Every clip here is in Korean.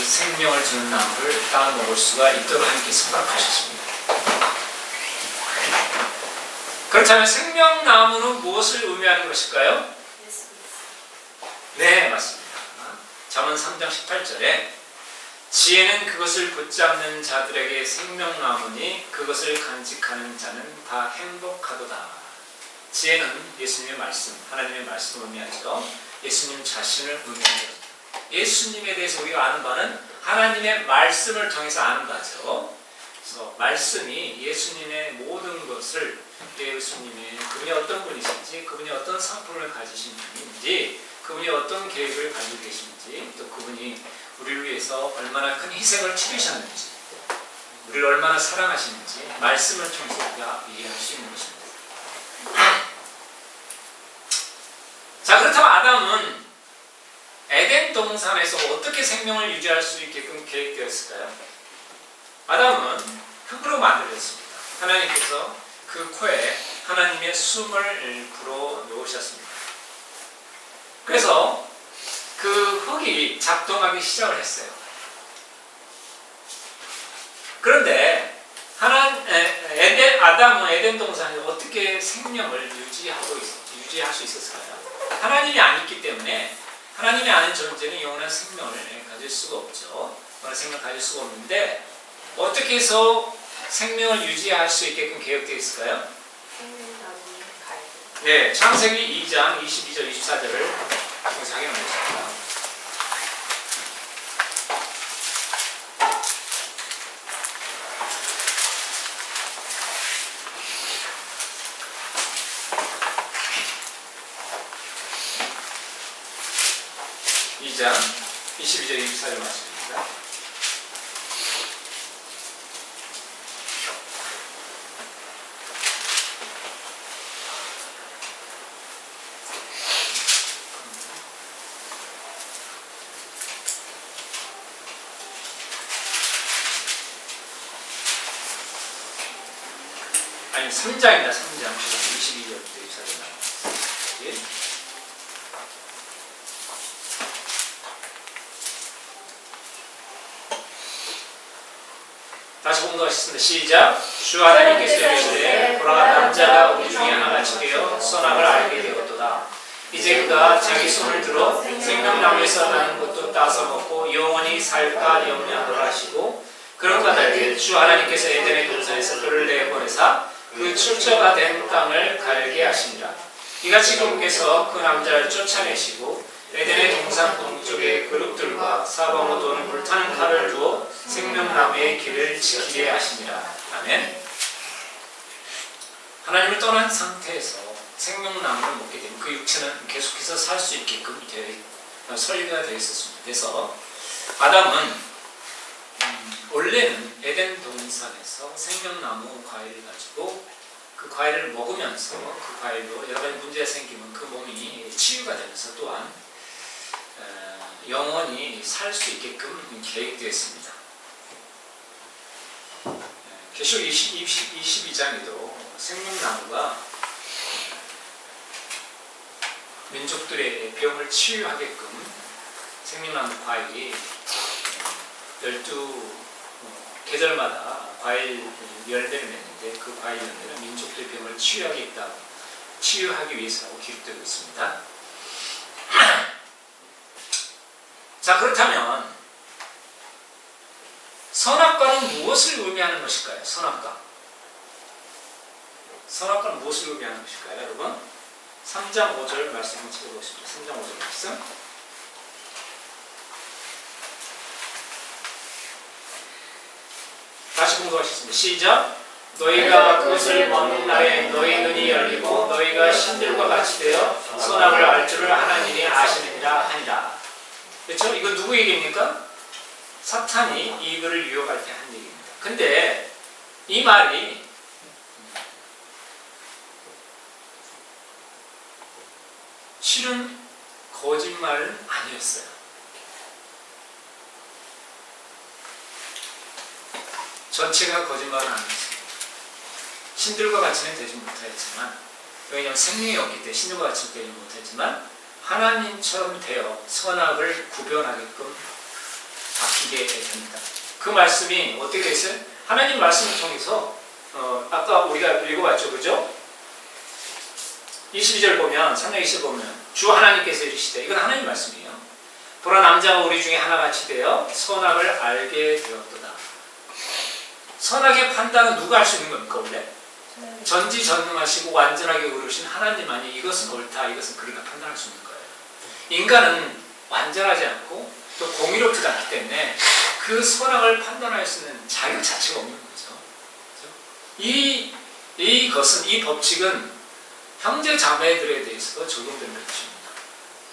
생명을 주는 나무를 따먹을 수가 있도록 하나님께서 허락하셨습니다. 그렇다면 생명나무는 무엇을 의미하는 것일까요? 네, 맞습니다. 잠언 3장 18절에 지혜는 그것을 붙잡는 자들에게 생명나무니 그것을 간직하는 자는 다 행복하도다. 지혜는 예수님의 말씀, 하나님의 말씀을 의미하죠. 예수님 자신을 의미하죠. 예수님에 대해서 우리가 아는 바는 하나님의 말씀을 통해서 아는 바죠. 그래서 말씀이 예수님의 모든 것을 예수님의 그분이 어떤 분이신지, 그분이 어떤 성품을 가지신 분인지, 그분이 어떤 계획을 가지고 계신지, 또 그분이 우리를 위해서 얼마나 큰 희생을 치르셨는지, 우리를 얼마나 사랑하시는지 말씀을 통해서 우리가 이해할 수 있는 것입니다. 자, 그렇다면 아담은 에덴 동산에서 어떻게 생명을 유지할 수 있게끔 계획되었을까요? 아담은 흙으로 만들어졌습니다. 하나님께서 그 코에 하나님의 숨을 불어 놓으셨습니다. 그래서 그 흙이 작동하기 시작을 했어요. 그런데 아담은 에덴 동산에 어떻게 생명을 유지할 수 있었을까요? 하나님이 아니기 때문에 하나님이 아는 존재는 영원한 생명을 가질 수가 없죠. 영원한 생명을 가질 수가 없는데 어떻게 해서 생명을 유지할 수 있게끔 계획되어 있을까요? 네, 창세기 2장 22절 24절을 통해서 확인하겠습니다. 장 22절 24절 말씀입니다. 아니 3장입니다. 3장 22절부터 24절 나옵니다. 다시 공부하겠습니다. 시작. 주 하나님께서 이르시되 보라 남자가 우리 중에 하나같이 되어 선악을 알게 되었도다. 이제 그가 자기 손을 들어 생명나무에서 나는 것도 따서 먹고 영원히 살까 염려하노라 하시고 그런가 달게 주 하나님께서 에덴의 동산에서 그를 내보내사 그 출처가 된 땅을 갈게 하시니라. 이같이 그분께서 그 남자를 쫓아내시고 에덴의 동산 동쪽에 그룹들과 사방으로 도는 불타는 칼을 두어 생명나무의 길을 지키게 하시니라. 아멘. 하나님을 떠난 상태에서 생명나무를 먹게 되면 그 육체는 계속해서 살 수 있게끔 설계가 되어 있었습니다. 그래서 아담은 원래는 에덴 동산에서 생명나무 과일을 가지고 그 과일을 먹으면서 그 과일로 여러 가지 문제가 생기면 그 몸이 치유가 되면서 또한 영원히 살 수 있게끔 계획되었습니다. 계시록 22장에도 생명나무가 민족들의 병을 치유하게끔 생명나무 과일이 12계절마다 과일 열매를 맺는데 그 과일 열매는 민족들의 병을 치유하기 위해서라고 기록되고 있습니다. 자, 그렇다면 선악과는 무엇을 의미하는 것일까요? 선악과는 무엇을 의미하는 것일까요? 여러분 3장 5절 말씀을 읽어보겠습니다. 3장 5절 말씀 다시 공부하시겠습니다. 시작. 너희가 그것을 먹는 날에 너희 눈이 열리고 너희가 신들과 같이 되어 선악을 알 줄을 하나님이 아시느니라 하니라. 그렇죠? 이거 누구 얘기입니까? 사탄이 이거를 유혹할 때 한 얘기입니다. 근데 이 말이 실은 거짓말은 아니었어요. 전체가 거짓말은 아니었습니다. 신들과 같이는 되지 못하였지만, 왜냐하면 생명이 없기 때문에 신들과 같이는 되지 못했지만 하나님처럼 되어 선악을 구별하게끔 바뀌게 알게 됩니다. 그 말씀이 어떻게 되어 있어요? 하나님 말씀을 통해서 아까 우리가 읽어봤죠, 그죠? 22절 보면, 3장 20절 보면 주 하나님께서 이르시되, 이건 하나님 말씀이에요. 보라, 남자가 우리 중에 하나같이 되어 선악을 알게 되었도다. 선악의 판단은 누가 할 수 있는 겁니까, 원래? 전지전능하시고 완전하게 의로우신 하나님만이 이것은 옳다, 이것은 그르다 판단할 수 있는 거예요. 인간은 완전하지 않고 또 공의롭지 않기 때문에 그 선악을 판단할 수 있는 자격 자체가 없는 거죠. 이것은, 이 법칙은 형제 자매들에 대해서도 적용되는 것입니다.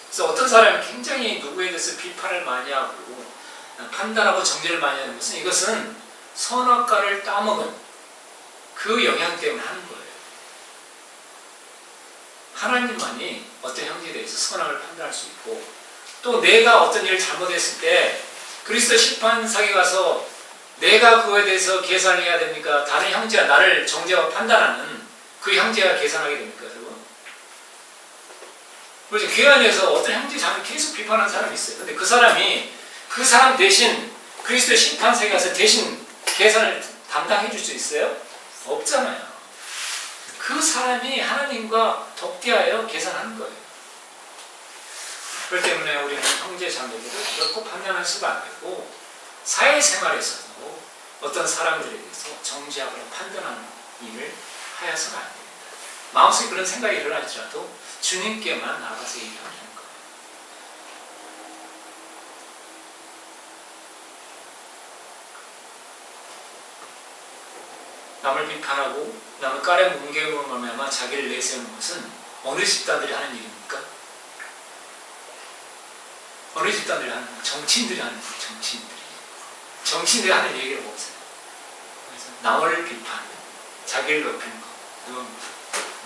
그래서 어떤 사람이 굉장히 누구에 대해서 비판을 많이 하고 판단하고 정죄를 많이 하는 것은, 이것은 선악과를 따먹은 그 영향 때문에 하는 거예요. 하나님만이 어떤 형제에 대해서 선악을 판단할 수 있고, 또 내가 어떤 일을 잘못했을 때 그리스도 심판상에 가서 내가 그거에 대해서 계산을 해야 됩니까? 다른 형제가 나를 정죄하고 판단하는 그 형제가 계산하게 됩니까, 여러분? 그래서 교회 안에서 어떤 형제 자매 계속 비판하는 사람이 있어요. 근데 그 사람이 그 사람 대신 그리스도의 심판상에 가서 대신 계산을 담당해 줄 수 있어요? 없잖아요. 그 사람이 하나님과 덕대하여 계산하는 거예요. 그렇기 때문에 우리는 형제 자매들을 결코 판단할 수가 안 되고, 사회생활에서도 어떤 사람들에 대해서 정죄하거나 판단하는 일을 하여서는 안 됩니다. 마음속에 그런 생각이 일어날지라도 주님께만 나가서 얘기하는 거예요. 남을 비판하고 남을 까레뭉개고 말미암아 자기를 내세우는 것은 어느 집단들이 하는 일입니까? 어느 집단들이 하는 거예요? 정치인들이 하는 거예요. 정치인들이 하는 얘기를 보세요. 그래서 남을 비판, 자기를 높이는 거, 이건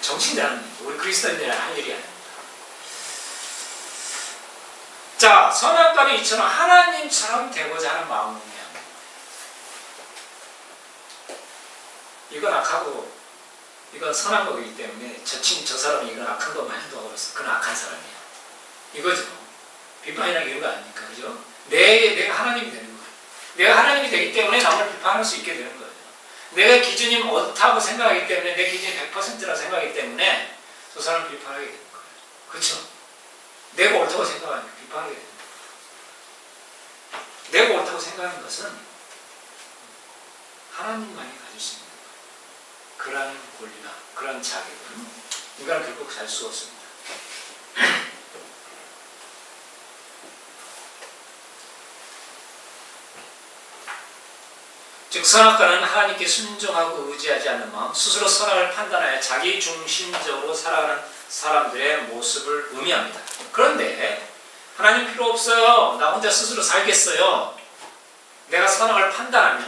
정치인들이 하는 일이고, 우리 그리스도인들이 할 일이 아닙니다. 자, 선악과는 이처럼 하나님처럼 되고자 하는 마음이야. 이건 악하고 이건 선한 거기 때문에 저 사람이 이건 악한 것만 해도 그렇소. 그건 악한 사람이야. 이거죠. 비판이라는 게 이런 거 아닙니까? 그죠? 내가 하나님이 되는 거예요. 내가 하나님이 되기 때문에 남을 비판할 수 있게 되는 거예요. 내가 기준이 옳다고 생각하기 때문에, 내 기준이 100%라 생각하기 때문에 저 사람을 비판하게 되는 거예요. 그렇죠? 내가 옳다고 생각하니까 비판하게 되는 거예요. 내가 옳다고 생각하는 것은 하나님만이 가질 수 있는 거예요. 그러한 권리나 그러한 자격은 인간은 결코 갈 수 없습니다. 즉, 선악과는 하나님께 순종하고 의지하지 않는 마음, 스스로 선악을 판단하여 자기 중심적으로 살아가는 사람들의 모습을 의미합니다. 그런데 하나님 필요 없어요. 나 혼자 스스로 살겠어요. 내가 선악을 판단하며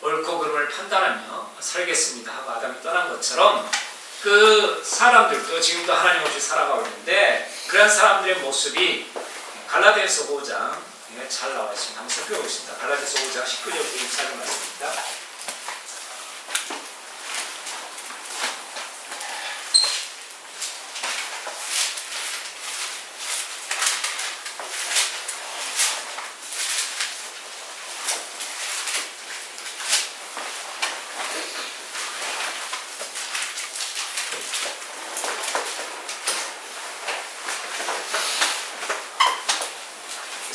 옳고 그름을 판단하며 살겠습니다 하고 아담이 떠난 것처럼, 그 사람들도 지금도 하나님 없이 살아가고 있는데, 그런 사람들의 모습이 갈라디아서 5장 잘 나와 있습니다. 한번 살펴보겠습니다. 갈라디아서 5장 19절부터 24절 말씀입니다.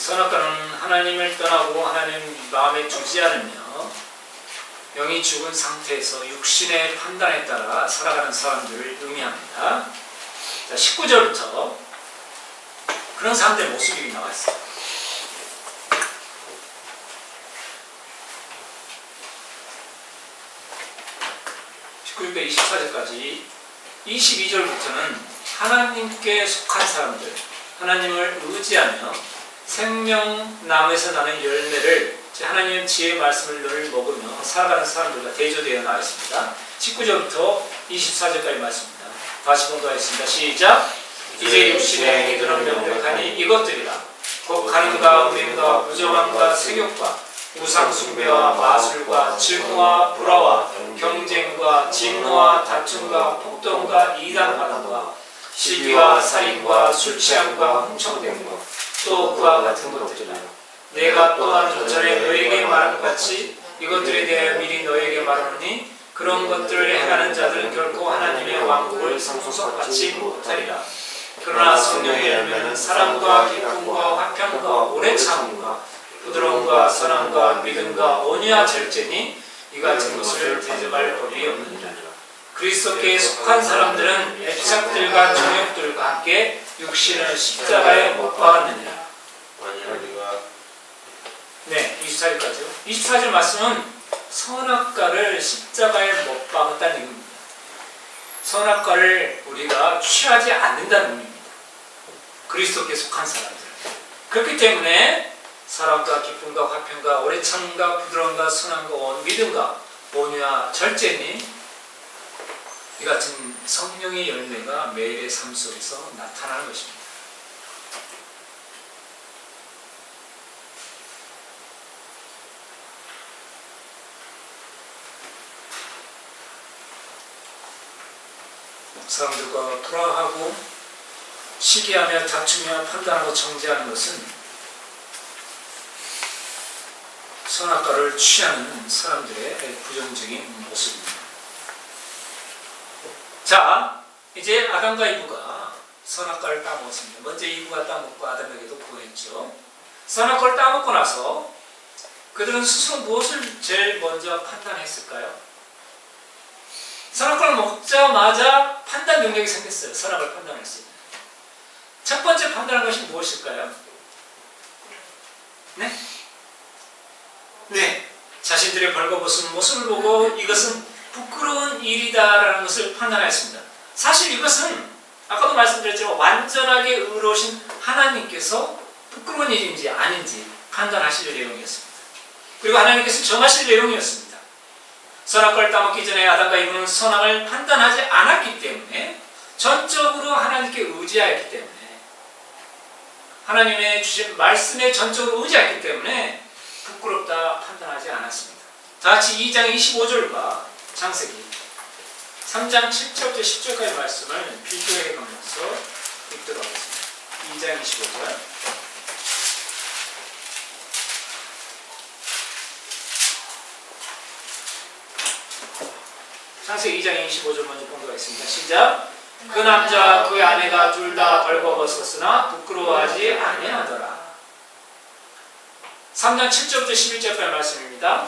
선악과는 하나님을 떠나고 하나님 마음에 두지 않으며 영이 죽은 상태에서 육신의 판단에 따라 살아가는 사람들을 의미합니다. 자, 19절부터 그런 사람들의 모습이 나와 있어요. 19절부터 24절까지 22절부터는 하나님께 속한 사람들, 하나님을 의지하며 생명나무에서 나는 열매를, 하나님의 지혜의 말씀을 늘 먹으며 살아가는 사람들과 대조되어 나와 있습니다. 19절부터 24절까지 말씀입니다. 다시 공부하겠습니다. 시작! 이제 육신의 행위들은 명백하니 이것들이라. 곧 간음과 음행과 부정함과 세욕과 우상숭배와 마술과 증오와 불화와 경쟁과 진노와 다툼과 폭동과 이단하다와 시기와 살인과 술취함과 훔쳐냄과 또 그와 같은 것들이라. 내가 또한 좀 전에 너에게 말한 것 같이 이것들에 대하여 미리 너에게 말하노니 그런 것들을 행하는 자들은 결코 하나님의 왕국을 성소같이 못하리라. 그러나 성령의 열매는 사랑과 기쁨과 화평과 오래 참음과 부드러움과 선함과 믿음과 온유와 절제니 이 같은 것을 대적할 법이 없느니라. 그리스도께 속한 사람들은 애착들과 정욕들과 함께 육신을 십자가에 못 박았느니라. 네, 24절까지요. 24절 말씀은 선악과를 십자가에 못 박았다는 얘기입니다. 선악과를 우리가 취하지 않는다는 의미입니다. 그리스도께 속한 사람들. 그렇기 때문에 사랑과 기쁨과 화평과 오래 참음과 부드러움과 선함과 믿음과 온유와 절제니 이 같은 성령의 열매가 매일의 삶 속에서 나타나는 것입니다. 사람들과 불화하고 시기하며 다투며 판단하고 정죄하는 것은 선악과를 취하는 사람들의 부정적인 모습입니다. 자, 이제 아담과 이브가 선악과를 따먹었습니다. 먼저 이브가 따먹고 아담에게도 보냈죠. 선악과를 따먹고 나서 그들은 스스로 무엇을 제일 먼저 판단했을까요? 선악과를 먹자마자 판단 능력이 생겼어요. 선악을 판단할 수 있는. 첫 번째 판단한 것이 무엇일까요? 네? 네. 자신들의 벌거벗은 모습을 보고 이것은 부끄러운 일이다라는 것을 판단하였습니다. 사실 이것은 아까도 말씀드렸지만 완전하게 의로우신 하나님께서 부끄러운 일인지 아닌지 판단하실 내용이었습니다. 그리고 하나님께서 정하실 내용이었습니다. 선악과를 따먹기 전에 아담과 이브는 선악을 판단하지 않았기 때문에 전적으로 하나님께 의지하였기 때문에 하나님의 주신 말씀에 전적으로 의지했기 때문에 부끄럽다 판단하지 않았습니다. 다 같이 2장 25절과 창세기 3장 7절부터 10절까지 말씀을 비교해 가면서 읽도록 하겠습니다. 2장 25절 창세기 2장 25절 먼저 본거가 있습니다. 시작. 그 남자와 그 아내가 둘 다 벌거벗었으나 부끄러워하지 아니하더라. 3장 7절부터 11절까지 말씀입니다.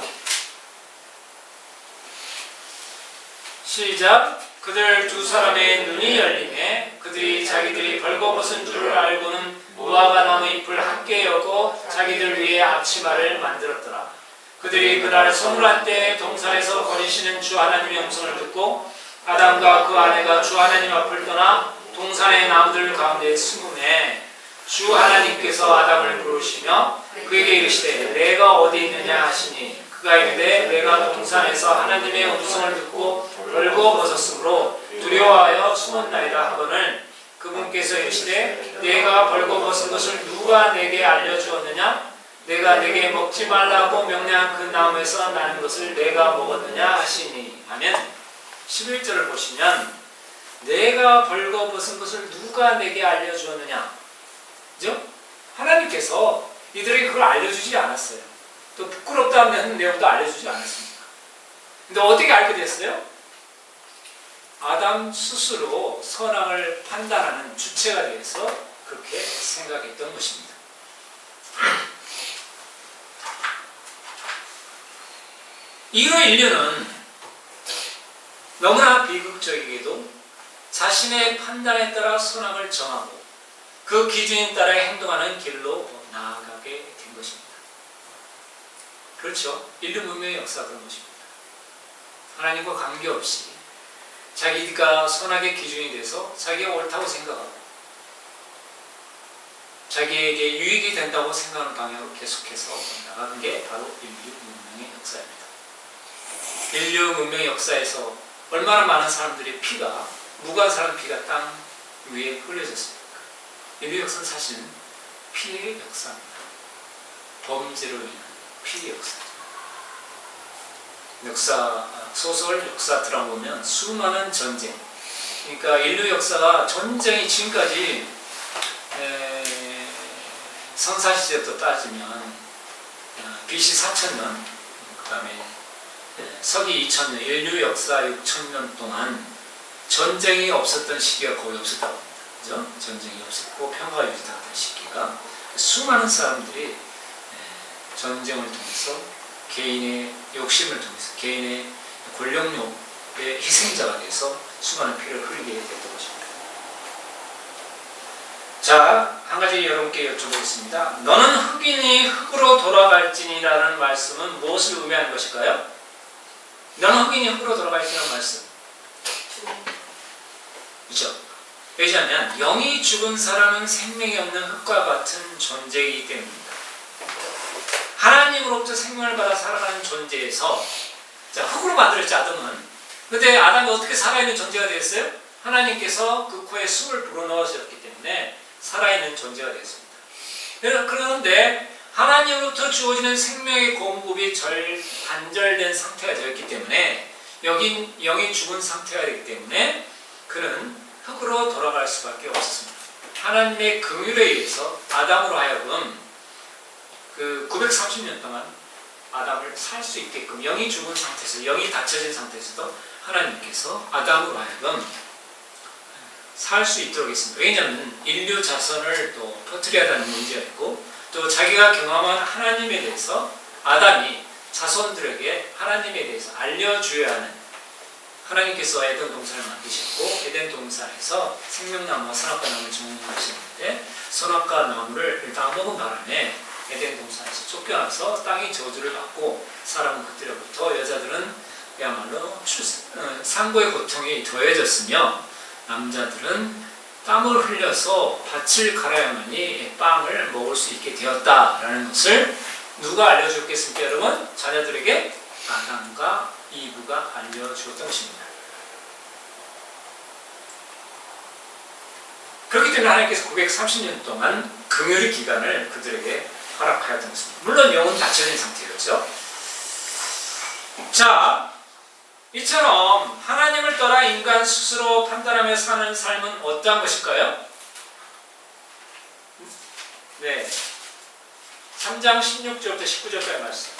시작. 그들 두 사람의 눈이 열리매 그들이 자기들이 벌거벗은 줄 알고는 무화과 나무 잎을 함께 여고 자기들 위에 앞치마를 만들었더라. 그들이 그날 서물할 때 동산에서 거리시는 주 하나님의 음성을 듣고 아담과 그 아내가 주 하나님 앞을 떠나 동산의 나무들 가운데 숨음에 주 하나님께서 아담을 부르시며 그에게 이르시되 내가 어디 있느냐 하시니 그가 이르되 내가 동산에서 하나님의 음성을 듣고 벌거벗었으므로 두려워하여 숨었나이다 하거늘 그분께서 이르시되 내가 벌거벗은 것을 누가 내게 알려주었느냐 내가 내게 먹지 말라고 명령한 그 나무에서 나는 것을 내가 먹었느냐 하시니 하면 11절을 보시면 내가 벌거벗은 것을 누가 내게 알려주었느냐 그죠? 하나님께서 이들에게 그걸 알려주지 않았어요. 또 부끄럽다는 내용도 알려주지 않았습니다. 근데 어떻게 알게 됐어요? 아담 스스로 선악을 판단하는 주체가 되어서 그렇게 생각했던 것입니다. 이로 인류는 너무나 비극적이게도 자신의 판단에 따라 선악을 정하고 그 기준에 따라 행동하는 길로 나아가게 된 것입니다. 그렇죠? 인류 문명의 역사가 그런 것입니다. 하나님과 관계없이 자기가 선악의 기준이 돼서 자기가 옳다고 생각하고 자기에게 유익이 된다고 생각하는 방향으로 계속해서 나가는 게 바로 인류 문명의 역사입니다. 인류 문명의 역사에서 얼마나 많은 사람들의 피가 무고한 사람 피가 땅 위에 흘려졌습니까? 인류 역사는 사실은 피의 역사입니다. 범죄로 인한 피의 역사. 소설 역사 드라마 보면 수많은 전쟁. 그러니까 인류 역사가 전쟁이 지금까지 선사시대부터 따지면 BC 4000년, 그 다음에 서기 2000년, 인류 역사 6000년 동안 전쟁이 없었던 시기가 거의 없었다고 합니다. 그죠? 전쟁이 없었고 평화가 유지되던 시기가 수많은 사람들이 전쟁을 통해서 개인의 욕심을 통해서 개인의 권력욕의 희생자가 돼서 수많은 피를 흘리게 됐던 것입니다. 자, 한 가지 여러분께 여쭤보겠습니다. 너는 흑인이 흑으로 돌아갈지니라는 말씀은 무엇을 의미하는 것일까요? 너는 흑인이 흑으로 돌아갈지라는 말씀. 그렇죠? 왜냐하면 영이 죽은 사람은 생명이 없는 흙과 같은 존재이기 때문입니다. 하나님으로부터 생명을 받아 살아가는 존재에서 자, 흙으로 만들었죠, 아담은. 근데 아담이 어떻게 살아있는 존재가 되었어요? 하나님께서 그 코에 숨을 불어넣으셨기 때문에 살아있는 존재가 되었습니다. 그런데 하나님으로부터 주어지는 생명의 공급이 단절된 상태가 되었기 때문에 영이 죽은 상태가 되기 때문에 그는 흙으로 돌아갈 수밖에 없었습니다. 하나님의 긍휼에 의해서 아담으로 하여금 그 930년 동안 아담을 살 수 있게끔 영이 죽은 상태에서 영이 닫혀진 상태에서도 하나님께서 아담으로 하여금 살 수 있도록 했습니다. 왜냐하면 인류 자손을 또 퍼뜨려야 하는 문제가 있고 또 자기가 경험한 하나님에 대해서 아담이 자손들에게 하나님에 대해서 알려줘야 하는 하나님께서 에덴 동산을 만드셨고 에덴 동산에서 생명나무와 선악과 나무를 정하셨는데 선악과 나무를 일단 먹은 바람에 에덴 동산에서 쫓겨나서 땅이 저주를 받고 사람은 그때로부터 여자들은 그야말로 산고의 고통이 더해졌으며 남자들은 땀을 흘려서 밭을 갈아야만이 빵을 먹을 수 있게 되었다라는 것을 누가 알려줬겠습니까, 여러분? 자녀들에게 아담과 이브가 알려주었던 것입니다. 그렇기 때문에 하나님께서 930년 동안 긍휼의 기간을 그들에게 허락하였던 것입니다. 물론 영은 닫혀진 상태였죠. 자, 이처럼 하나님을 떠나 인간 스스로 판단하며 사는 삶은 어떠한 것일까요? 네, 3장 16절부터 19절까지 말씀.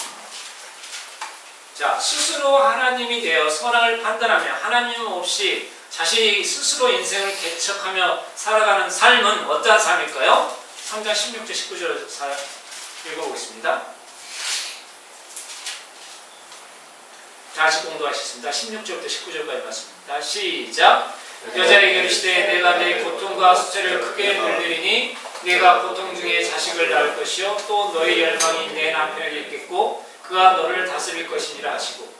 자, 스스로 하나님이 되어 선악을 판단하며 하나님 없이 자신이 스스로 인생을 개척하며 살아가는 삶은 어떠한 삶일까요? 3장 16절 19절 읽어보겠습니다. 다시 공부하시겠습니다. 16절부터 19절까지 말씀입니다. 시작. 여자에게 이르시되 내가 내 고통과 수치를 크게 늘리리니 네가 고통 중에 자식을 낳을 것이요 또 너의 열망이 내 남편에게 있겠고 그가 너를 다스릴 것이니라 하시고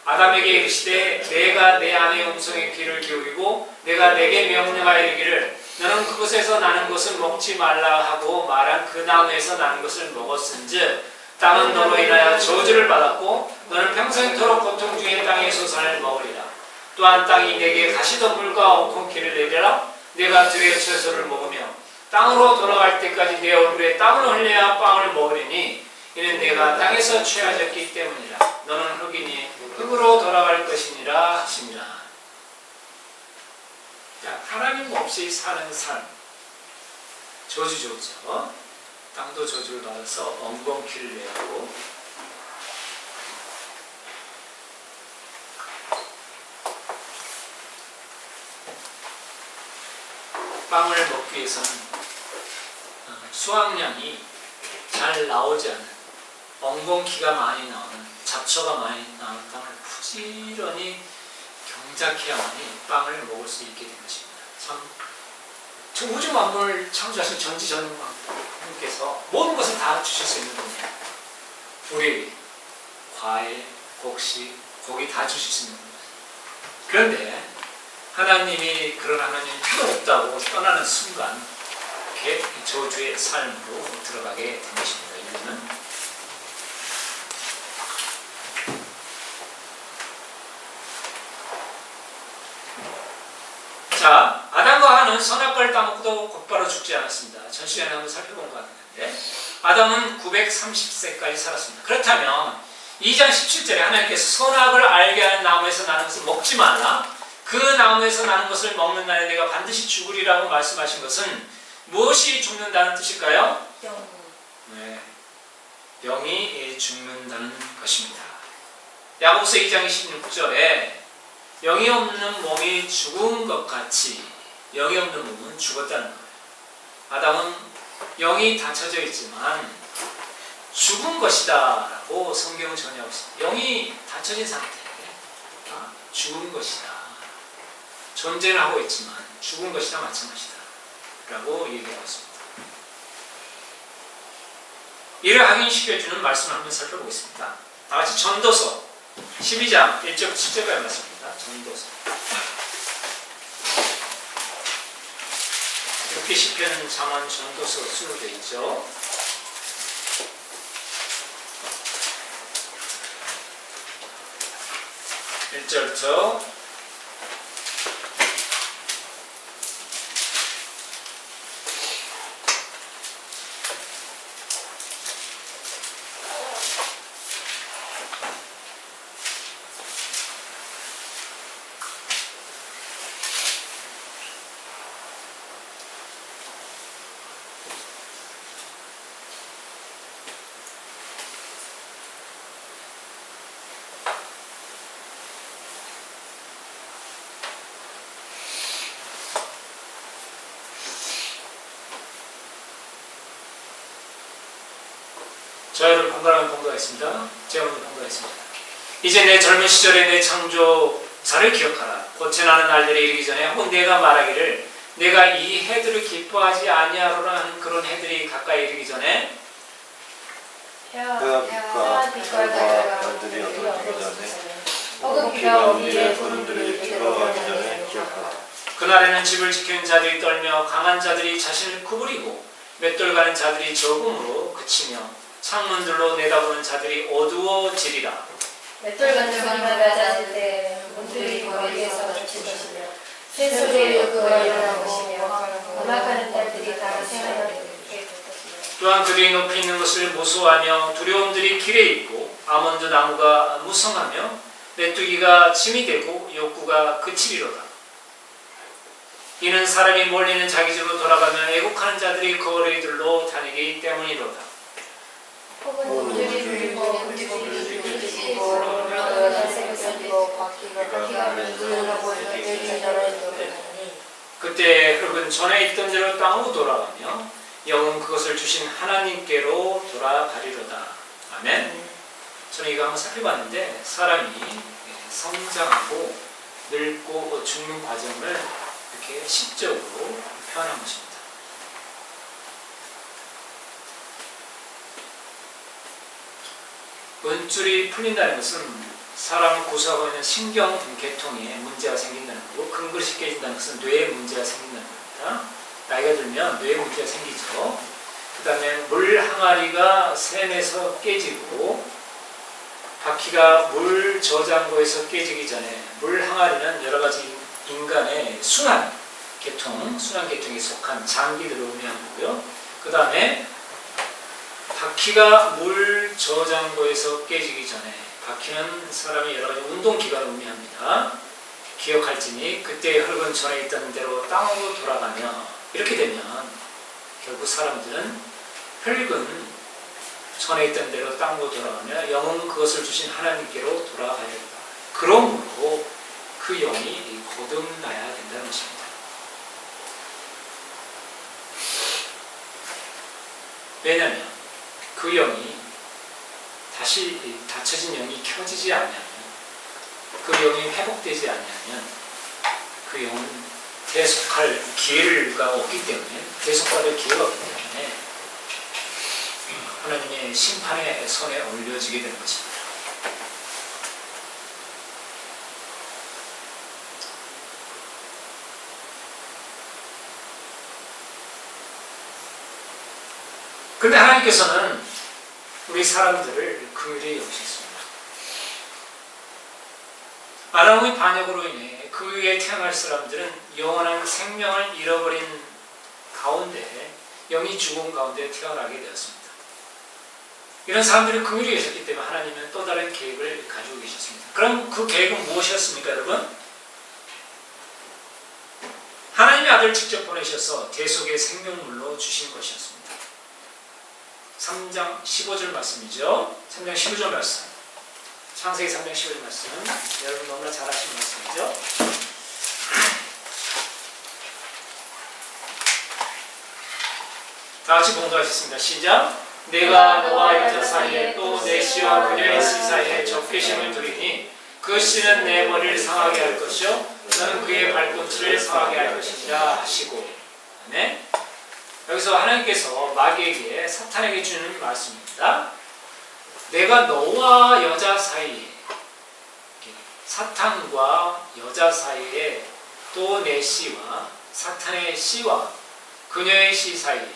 아담에게 이르시되 내가 내 아내의 음성에 귀를 기울이고 내가 내게 명령하여 이르기를 너는 그곳에서 나는 것을 먹지 말라 하고 말한 그 나무에서 나는 것을 먹었은즉 땅은 너로 인하여 저주를 받았고 너는 평생토록 고통 중에 땅의 소산을 먹으리라. 또한 땅이 내게 가시덤불과 엉겅퀴를 내리라. 내가 들의 채소를 먹으며 땅으로 돌아갈 때까지 내 얼굴에 땀을 흘려야 빵을 먹으리니 이는 내가 땅에서 취하졌기 때문이라. 너는 흑이니 흑으로 돌아갈 것이니라 하시니라. 자, 하나님 없이 사는 삶 저주죠. 땅도 저주를 받아서 엉겅퀴를 내야 하고 빵을 먹기 위해서는 수확량이 잘 나오지 않은 엉겅퀴가 많이 나오는 잡초가 많이 나오는 땅을 부지런히 경작해야만이 빵을 먹을 수 있게 된 것입니다. 참 우주 만물을 창조하신 전지전능하나님께서 모든 것을 다 주실 수 있는 분이에요. 우리 과일, 곡식, 고기 다 주실 수 있는 분이에요. 그런데 하나님이 그런 하나님이 필요 없다고 떠나는 순간 이렇게 저주의 삶으로 들어가게 된 것입니다. 인류는. 자, 아담과 하와는 선악과를 따먹고도 곧바로 죽지 않았습니다. 전 시간에 한번 살펴본 것 같은데 아담은 930세까지 살았습니다. 그렇다면 2장 17절에 하나님께서 선악을 알게 하는 나무에서 나는 것을 먹지 말라. 그 나무에서 나는 것을 먹는 날에 내가 반드시 죽으리라고 말씀하신 것은 무엇이 죽는다는 뜻일까요? 영혼. 네. 영이 죽는다는 것입니다. 야고보서 2장 26절에 영이 없는 몸이 죽은 것 같이 영이 없는 몸은 죽었다는 거예요. 아담은 영이 닫혀져 있지만 죽은 것이다 라고 성경은 전하고 있습니다. 영이 닫혀진 상태에 죽은 것이다. 존재는 하고 있지만 죽은 것이다 마찬가지다 라고 얘기하고 있습니다. 이를 확인시켜주는 말씀을 한번 살펴보겠습니다. 다같이 전도서 12장 1절 7절까지 말씀입니다. 전도서 욥기, 시편, 잠언, 전도서 순으로 되어 있죠. (1절부터) 자, 여러분 번갈아가며 봉독하겠습니다. 제가 먼저 봉독하겠습니다. 이제 내 젊은 시절에 내 창조자를 기억하라. 곧제 나는 날들이 이르기 전에 혹은 내가 말하기를 내가 이 해들을 기뻐하지 아니하로라 하는 그런 해들이 가까이 이르기 전에 해와 빛과 달과 별들이 어두워지기 전에 혹은 비가 오기 전에 구름들이 들어가기 전에 기억하라. 그날에는 집을 지키는 자들이 떨며 강한 자들이 자신을 구부리고 맷돌 가는 자들이 적음으로 그치며 창문들로 내다보는 자들이 어두워지리라. 맷돌 같은 것이 낮아질 때 문들이 거리에서 닫힐 것이며 새소리의 욕구가 일어날 것이며 음악하는 딸들이 다 생활하게 될 것이며 또한 그들이 높이 있는 것을 무수하며 두려움들이 길에 있고 아몬드 나무가 무성하며 메뚜기가 짐이 되고 욕구가 그치리로다. 이는 사람이 몰리는 자기 집으로 돌아가며 애국하는 자들이 거리들로 다니기 때문이로다. 혹은 문들이 불리고 문들이 부딪히고 물러서 새벽 던지고 바퀴가 물러나고 들이 떨어지니 그때 흙은 전에 있던 대로 땅으로 돌아가며 영은 그것을 주신 하나님께로 돌아가리로다. 아멘. 저는 이거 한번 살펴봤는데 사람이 성장하고 늙고 죽는 과정을 이렇게 시적으로 표현한 것입니다. 은줄이 풀린다는 것은 사람을 구성하고 있는 신경 계통에 문제가 생긴다는 거고 근그릇이 깨진다는 것은 뇌에 문제가 생긴다는 겁니다. 나이가 들면 뇌에 문제가 생기죠. 그 다음에 물 항아리가 샘에서 깨지고 바퀴가 물 저장고에서 깨지기 전에 물 항아리는 여러 가지 인간의 순환 계통에 속한 장기들을 의미하는 거고요. 그 다음에 바퀴가 물 저장고에서 깨지기 전에 바퀴는 사람의 여러 가지 운동기관을 의미합니다. 기억할지니 그때 흙은 전에 있던 대로 땅으로 돌아가며 이렇게 되면 결국 사람들은 흙은 전에 있던 대로 땅으로 돌아가며 영은 그것을 주신 하나님께로 돌아가야 된다. 그러므로 그 영이 거듭나야 된다는 것입니다. 왜냐하면 그 영이 다시 닫혀진 영이 켜지지 않으면 그 영이 회복되지 않으면 그 영은 계속할 기회가 없기 때문에 계속받을 기회가 없기 때문에 하나님의 심판의 손에 올려지게 되는 것입니다. 그런데 하나님께서는 우리 사람들을 긍휼히 여기셨습니다. 아담의 반역으로 인해 그 위에 태어날 사람들은 영원한 생명을 잃어버린 가운데 영이 죽은 가운데 태어나게 되었습니다. 이런 사람들이 긍휼히 여기셨기 때문에 하나님은 또 다른 계획을 가지고 계셨습니다. 그럼 그 계획은 무엇이었습니까, 여러분? 하나님의 아들 직접 보내셔서 대속의 생명물로 주신 것이었습니다. 3장 15절 말씀이죠. 3장 15절 말씀. 창세기 3장 15절 말씀. 여러분 너무나 잘 아시는 말씀이죠. 다 같이 봉독하셨습니다. 시작. 내가 너와 여자 사이에 또 내 씨와 그녀의 씨 사이에 적개심을 두리니 그 씨는 내 머리를 상하게 할 것이요 너는 그의 발꿈치를 상하게 할 것이니라 하시고. 네. 여기서 하나님께서 마귀에게 사탄에게 주는 말씀입니다. 내가 너와 여자 사이에, 사탄과 여자 사이에 또 내 씨와 사탄의 씨와 그녀의 씨 사이에,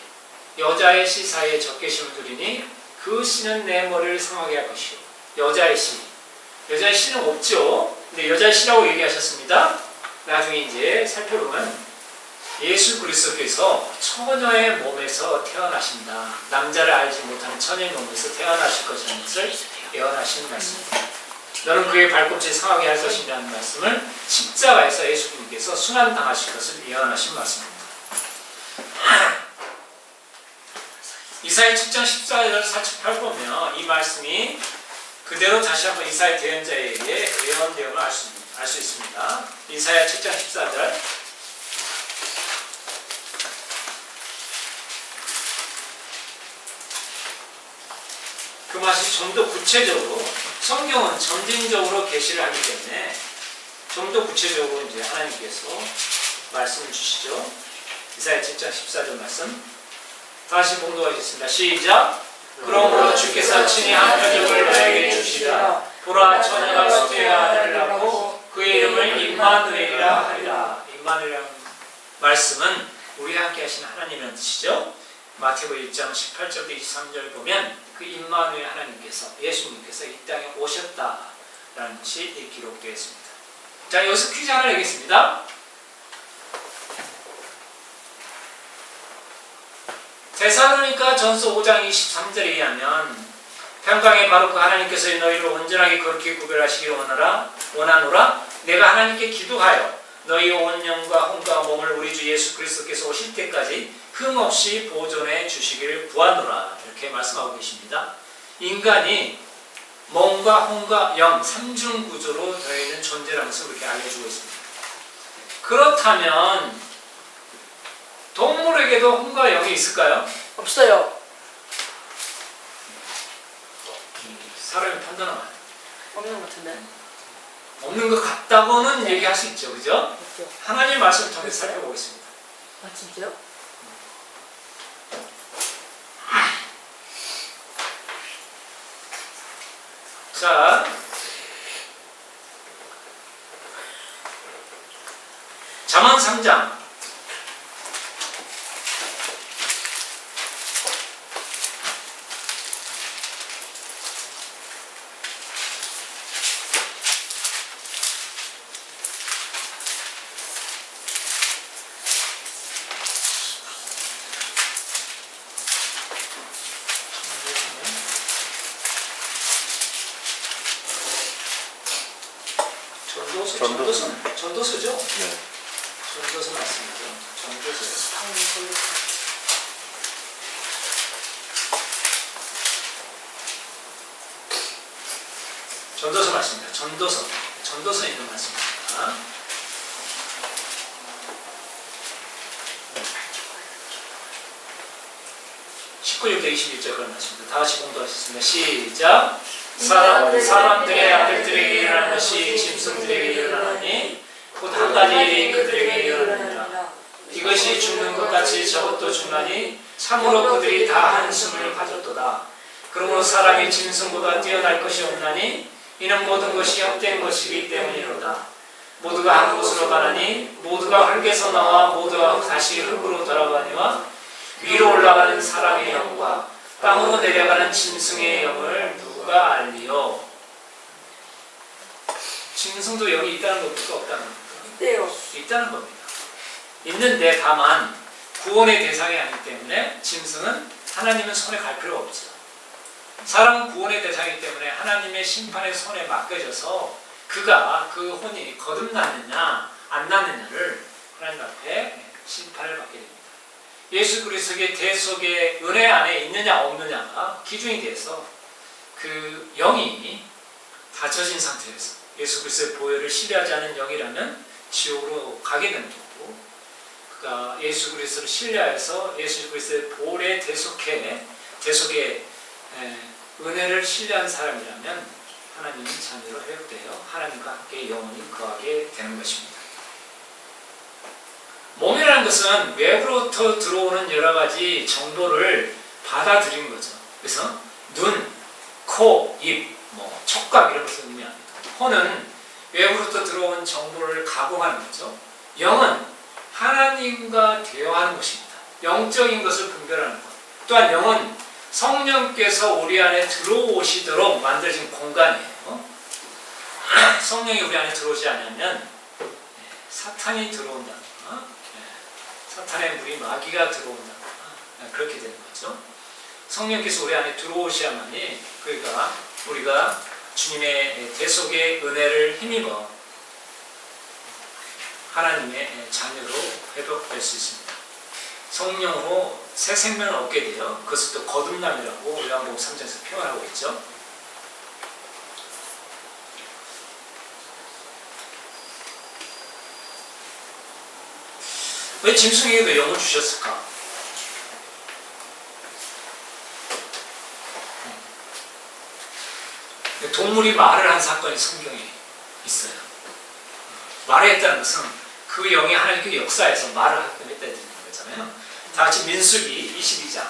여자의 씨 사이에 적개심을 두리니 그 씨는 내 머리를 상하게 할 것이요. 여자의 씨. 여자의 씨는 없죠. 근데 여자의 씨라고 얘기하셨습니다. 나중에 이제 살펴보면 예수 그리스도께서 처녀의 몸에서 태어나신다. 남자를 알지 못하는 처녀의 몸에서 태어나실 것이라는 것을 예언하시는 말씀입니다. 너는 그의 발꿈치를 상하게 할 것이라는 말씀을 십자가에서 예수님께서 순환당하실 것을 예언하신 말씀입니다. 이사야 7장 14절 48 보면 이 말씀이 그대로 다시 한번 이사야 대언자에게 예언되음을 알 수 있습니다. 이사야 7장 14절 그 맛이 좀 더 구체적으로 성경은 점진적으로 계시를 하기 때문에 좀 더 구체적으로 이제 하나님께서 말씀을 주시죠. 이사야 7장 14절 말씀 다시 봉독하겠습니다. 시작. 그러므로 주께서 친히 한 표적을 너에게 주시라. 보라 처녀가 수태와 아들을 낳고 그의 이름을 임마누엘이라 하리라. 임마누엘이라는 말씀은 우리와 함께 하시는 하나님이라는 뜻이죠. 마태복음 1장 18절부터 23절 보면 그 임마누엘 하나님께서 예수님께서 이 땅에 오셨다라는 것이 기록되어 있습니다. 자, 여기서 퀴즈 하나 내겠습니다. 데살로니가 전서 5장 23절에 의하면 평강의 바로 그 하나님께서 너희를 온전하게 거룩히 구별하시기를 원하노라. 내가 하나님께 기도하여 너희 온 영과 혼과 몸을 우리 주 예수 그리스도께서 오실 때까지 흠없이 보존해 주시기를 구하노라. 이렇게 말씀하고 계십니다. 인간이 몸과 혼과 영 삼중 구조로 되어 있는 존재라는 것을 이렇게 알려주고 있습니다. 그렇다면 동물에게도 혼과 영이 있을까요? 없어요. 사람이 판단하면 없는 것 같은데. 없는 것 같다고는 얘기할 수 있죠. 그죠? 없죠. 하나님의 말씀을 통해서 살펴보겠습니다. 아 진짜요? 자, 잠언 3장 전도서죠? 네. 전도서 맞습니다. 전도서. 전도서 맞습니다. 전도서 있는 말씀입니다. (19절부터 21절) 그런 말씀입니다. 다 같이 공부하셨습니다. 시작. 사람들의 아들들에게 일어나는 것이 짐승들에게 일어나니 곧 한 가지 일이 그들에게 일어나니라. 이것이 죽는 것 같이 저것도 죽나니 참으로 그들이 다 한숨을 가졌도다. 그러므로 사람이 짐승보다 뛰어날 것이 없나니 이는 모든 것이 헛된 것이기 때문이로다. 모두가 한 곳으로 가나니 모두가 흙에서 나와 모두가 다시 흙으로 돌아가니와 위로 올라가는 사람의 영과 땅으로 내려가는 짐승의 영을 누가 알리요? 짐승도 영이 있다는 겁니까? 없다는 겁니까? 있대요. 있다는 겁니다. 있는데 다만 구원의 대상이 아니기 때문에 짐승은 하나님의 손에 갈 필요가 없죠. 사람은 구원의 대상이기 때문에 하나님의 심판의 손에 맡겨져서 그가 그 혼이 거듭났느냐 안 났느냐를 하나님 앞에 심판을 받게 됩니다. 예수 그리스도의 대속의 은혜 안에 있느냐 없느냐가 기준이 돼서 그 영이 닫혀진 상태에서 예수 그리스도의 보혈을 신뢰하지 않은 영이라면 지옥으로 가게 되는 거고, 그러니까 예수 그리스도를 신뢰해서 예수 그리스도의 보혈의 대속의 은혜를 신뢰한 사람이라면 하나님이 자녀로 회복되어 하나님과 함께 영원히 거하게 되는 것입니다. 몸이라는 것은 외부로부터 들어오는 여러 가지 정보를 받아들이는 거죠. 그래서 눈, 코, 입, 촉각 이런 것을 의미합니다. 코는 외부로부터 들어온 정보를 가공하는 거죠. 영은 하나님과 대화하는 것입니다. 영적인 것을 분별하는 것. 또한 영은 성령께서 우리 안에 들어오시도록 만들어진 공간이에요. 성령이 우리 안에 들어오지 않으면 사탄이 들어온다거나 사탄의 무리 마귀가 들어온다거나 그렇게 되는 거죠. 성령께서 우리 안에 들어오셔야만이 그러니까 우리가 주님의 대속의 은혜를 힘입어 하나님의 자녀로 회복될 수 있습니다. 성령으로 새 생명을 얻게 돼요. 그것을 또 거듭남이라고 요한복음 3장에서 표현하고 있죠. 왜 짐승에게도 영을 주셨을까? 동물이 말을 한 사건이 성경에 있어요. 말했다는 것은 그 영이 하나님께 역사에서 말을 했다는 거잖아요. 다 같이 민수기 22장.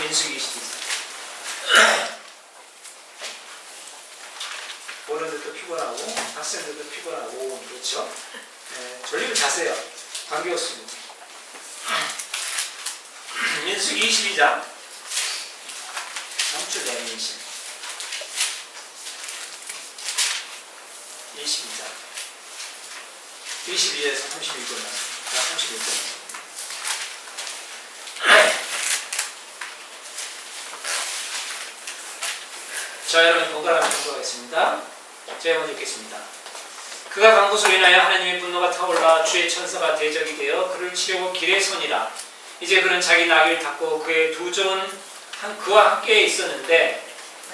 민수기 22장. 어른들도 피곤하고 학생들도 피곤하고 그렇죠. 졸리면 자세요. 관계없습니다. 민수기 22장. 성출 내민신 22장 22에서 31절 나왔습니다. 31절 자, 여러분 번갈아 공부하겠습니다. 제가 먼저 읽겠습니다. 그가 간 곳으로 인하여 하나님의 분노가 타올라 주의 천사가 대적이 되어 그를 치려고 길에 서니라. 이제 그는 자기 나귀를 탔고 그의 두 종은 그와 함께 있었는데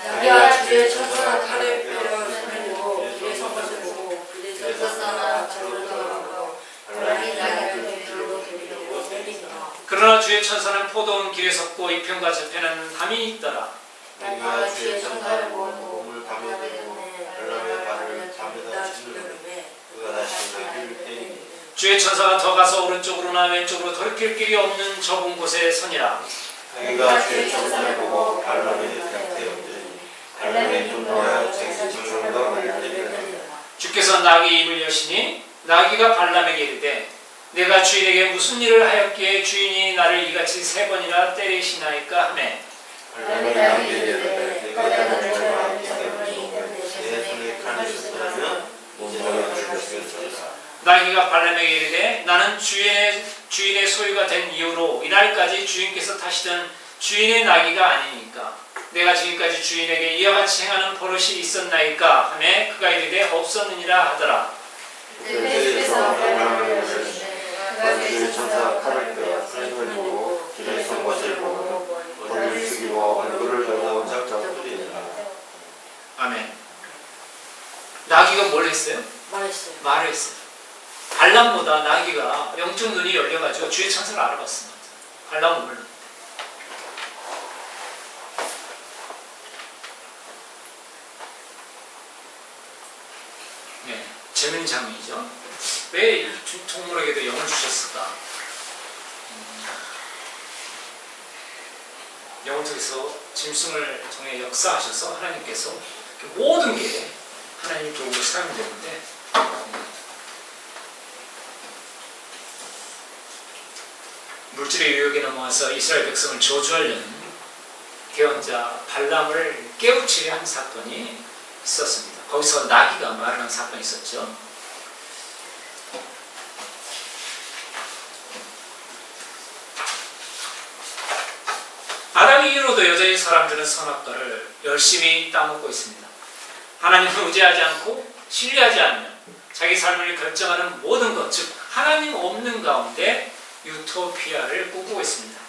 나귀와 주의 천사가 칼을 빼어 살리고 길에 선 것을 보고 길에 선 사람은 저로 돌아가고 고라니 나귀를 뒤로 돌리려고 살리니라. 그러나 주의 천사는 포도원 길에 섰고 이편과 저편에는 담이 있더라. 나귀가 주의 천사를 보고 몸을 담에 대고 발람의 발을 담에다 찔르매 그가 다시 나귀를 때리니 주의 천사가 더 가서 오른쪽으로나 왼쪽으로 돌이킬 길이 없는 좁은 곳에 서니라. 나귀가 주의 천사를 보고 발람의 곁에 엎드리니 발람의 분노하여 생수줄과 나귀를 때리니라. 주께서 나귀 입을 여시니 나귀가 발람에게 이르되 내가 주인에게 무슨 일을 하였기에 주인이 나를 이같이 3번이나 때리시나이까 하매 발람의 나귀에게 이르되 내가 너를 마음이 때문에 내 손에 칼이 있었다면 몸으로 죽였으리라. 나귀가 발람에게 이르되 나는 주인의 소유가 된 이후로 이날까지 주인께서 타시던 주인의 나귀가 아니니까 내가 지금까지 주인에게 이와 같이 행하는 버릇이 있었나이까 하매 그가 이르되 없었느니라 하더라. 그때에서 발람을 보시되 주의 천사가 칼을 빼어 살림을 보고 길에 선 것을 보고 머리를 숙이고 얼굴을 내려다본 작자로 뿌리니라. 아멘. 나귀가 뭘 했어요? 말했어요. 말을 했어요. 발람보다 나귀가 영적 눈이 열려가지고 주의 천사를 알아봤습니다. 발람은 몰랐는데. 네, 재밌는 장면이죠. 왜 동물에게도 영을 주셨을까? 영을 통해서 짐승을 통해 역사하셔서 하나님께서 모든 게 하나님 도움으로 사용되는데 물질의 유혹에 넘어와서 이스라엘 백성을 저주하려는 개헌자 발람을 깨우치려 한 사건이 있었습니다. 거기서 나귀가 말을 한 사건이 있었죠. 아담 이후로도 여전히 사람들은 선악과를 열심히 따먹고 있습니다. 하나님을 의지하지 않고 신뢰하지 않으면 자기 삶을 결정하는 모든 것, 즉 하나님 없는 가운데 유토피아를 꿈꾸고 있습니다.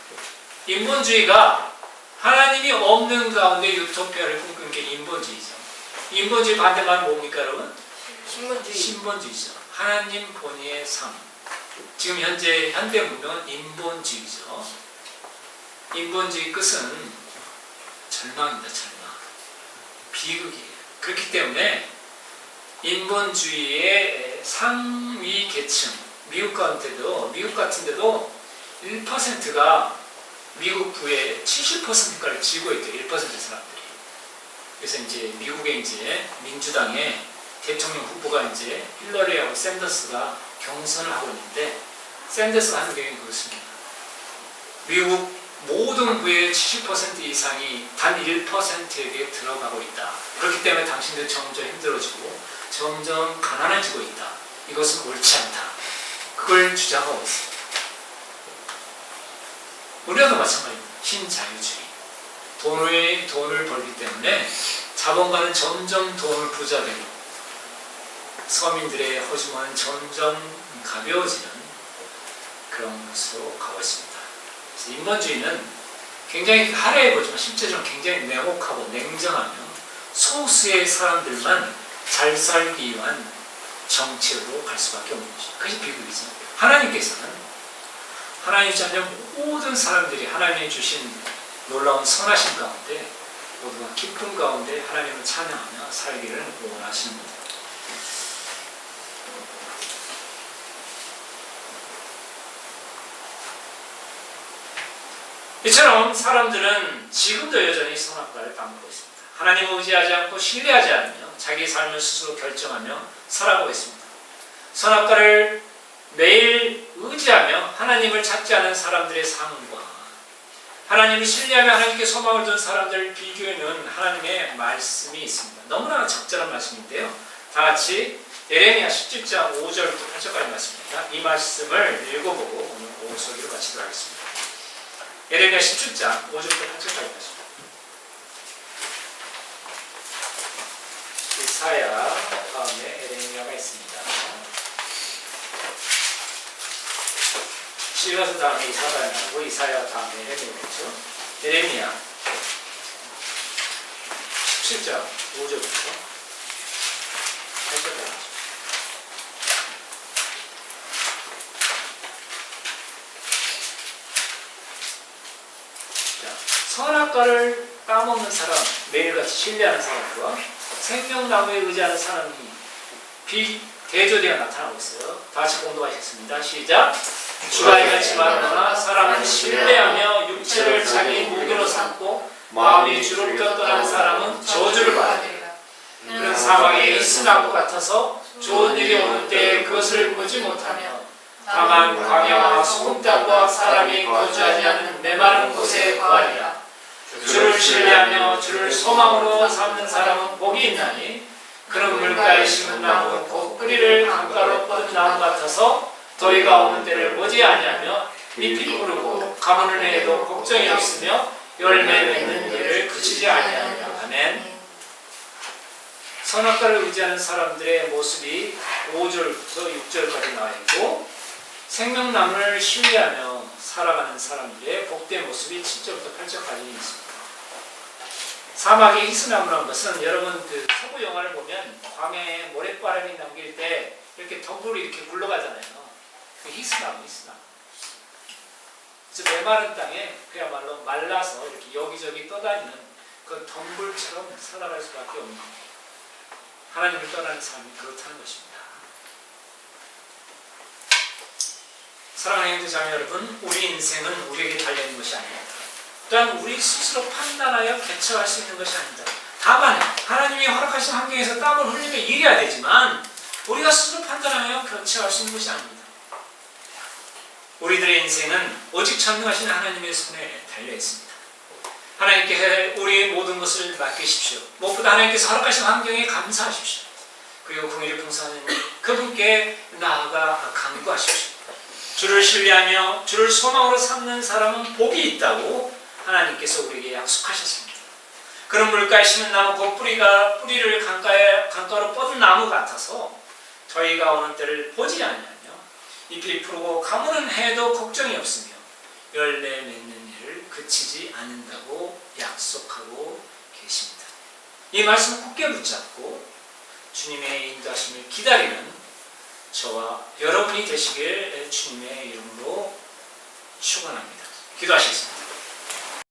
인본주의가 하나님이 없는 가운데 유토피아를 꿈꾸는 게 인본주의죠. 인본주의 반대말은 뭡니까 여러분? 신문주의. 신본주의죠. 하나님 본의의 삶. 지금 현재 현대 문명은 인본주의죠. 인본주의 끝은 절망입니다. 절망. 비극이에요. 그렇기 때문에 인본주의의 상위 계층, 미국 같은데도 1%가 미국 부의 70%가를 쥐고 있대요. 1% 사람들이. 그래서 이제 미국의 이제 민주당의 대통령 후보가 이제 힐러리하고 샌더스가 경선을 하고 있는데 샌더스가 하는 게 그렇습니다. 미국 모든 부의 70% 이상이 단 1%에게 들어가고 있다. 그렇기 때문에 당신들 점점 힘들어지고 점점 가난해지고 있다. 이것은 옳지 않다. 그걸 주장하고 있습니다. 우리도 마찬가지입니다. 신자유주의. 돈을 벌기 때문에 자본가는 점점 돈을 부자 되고 서민들의 허심은 점점 가벼워지는 그런 것으로 가고 있습니다. 그래서 인본주의는 굉장히 화려해 보지만 실제적으로 굉장히 냉혹하고 냉정하며 소수의 사람들만 잘 살기 위한 정책으로 갈 수밖에 없는 것이죠. 그것이 비극이죠. 하나님께서는 하나님 자녀 모든 사람들이 하나님이 주신 놀라운 선하신 가운데 모두가 기쁨 가운데 하나님을 찬양하며 살기를 원하시는 겁니다. 이처럼 사람들은 지금도 여전히 선악과를 따먹고 있습니다. 하나님을 의지하지 않고 신뢰하지 않으며 자기 삶을 스스로 결정하며 살아가고 있습니다. 선악과를 매일 의지하며 하나님을 찾지 않은 사람들의 삶과 하나님을 신뢰하며 하나님께 소망을 둔 사람들을 비교해놓은 하나님의 말씀이 있습니다. 너무나 적절한 말씀인데요. 다 같이 예레미야 17장 5절부터 8절까지 말씀입니다. 이 말씀을 읽어보고 오늘 오후 설교를 마치도록 하겠습니다. 예레미야 17장 5절부터 8절까지 말씀입니다. 이사야 다음에 예레미야가 있습니다. 시가서 다음에 이사야가 나오고 이사야 다음에 예레미야겠죠. 예레미야 17장 5절부터 8절까지. 선악과를 따먹는 사람, 매일같이 신뢰하는 사람과 생명나무에 의지하는 사람이 비대조되어 나타나고 있어요. 다시 공동하셨습니다. 시작. 주가 이같이 말하노라 사람은 신뢰하며 육체를 자기 무기로 삼고 마음이 주로 떠난 사람은 저주를 받으리라. 그는 사막에 있은 나무 같아서 좋은 일이 오는 때에 그것을 보지 못하며 다만 광야와 소금 땅과 사람이 거주하지 않는 메마른 곳에 거하리라. 주를 신뢰하며 주를 소망으로 삼는 사람은 복이 있나니 그런 물가에 심은 나무는 곧 뿌리를 강가로 뻗은 나무 같아서 더위가 오는 때를 보지 아니하며 잎이 푸르고 가무는 해에도 걱정이 없으며 열매 맺는 일을 그치지 아니하며. 아멘. 선악과를 의지하는 사람들의 모습이 5절부터 6절까지 나와 있고 생명나무를 신뢰하며 살아가는 사람들의 복된 모습이 7절부터 8절까지 있습니다. 사막의 히스나무라는 것은 여러분 그 서부 영화를 보면 광야에 모래바람이 남길 때 이렇게 덩굴이 이렇게 굴러가잖아요. 그 히스나무. 그래서 메마른 땅에 그야말로 말라서 이렇게 여기저기 떠다니는 그 덩굴처럼 살아갈 수밖에 없는 겁니다. 하나님을 떠나는 삶이 그렇다는 것입니다. 사랑하는 형제 자매 여러분, 우리 인생은 우리에게 달려있는 것이 아닙니다. 또한 우리 스스로 판단하여 개척할 수 있는 것이 아닙니다. 다만 하나님이 허락하신 환경에서 땀을 흘리며 일해야 되지만 우리가 스스로 판단하여 개척할 수 있는 것이 아닙니다. 우리들의 인생은 오직 전능하신 하나님의 손에 달려있습니다. 하나님께 우리의 모든 것을 맡기십시오. 무엇보다 하나님께서 허락하신 환경에 감사하십시오. 그리고 긍휼이 풍성하신 그분께 나아가 간구하십시오. 주를 신뢰하며 주를 소망으로 삼는 사람은 복이 있다고 하나님께서 우리에게 약속하셨습니다. 그런 물가에 심은 나무 곧 뿌리를 강가로 뻗은 나무 같아서 저희가 오는 때를 보지 아니하며 잎이 푸르고 가물은 해도 걱정이 없으며 열매 맺는 일을 그치지 않는다고 약속하고 계십니다. 이 말씀을 굳게 붙잡고 주님의 인도하심을 기다리는 저와 여러분이 되시길 주님의 이름으로 축원합니다. 기도하시겠습니다.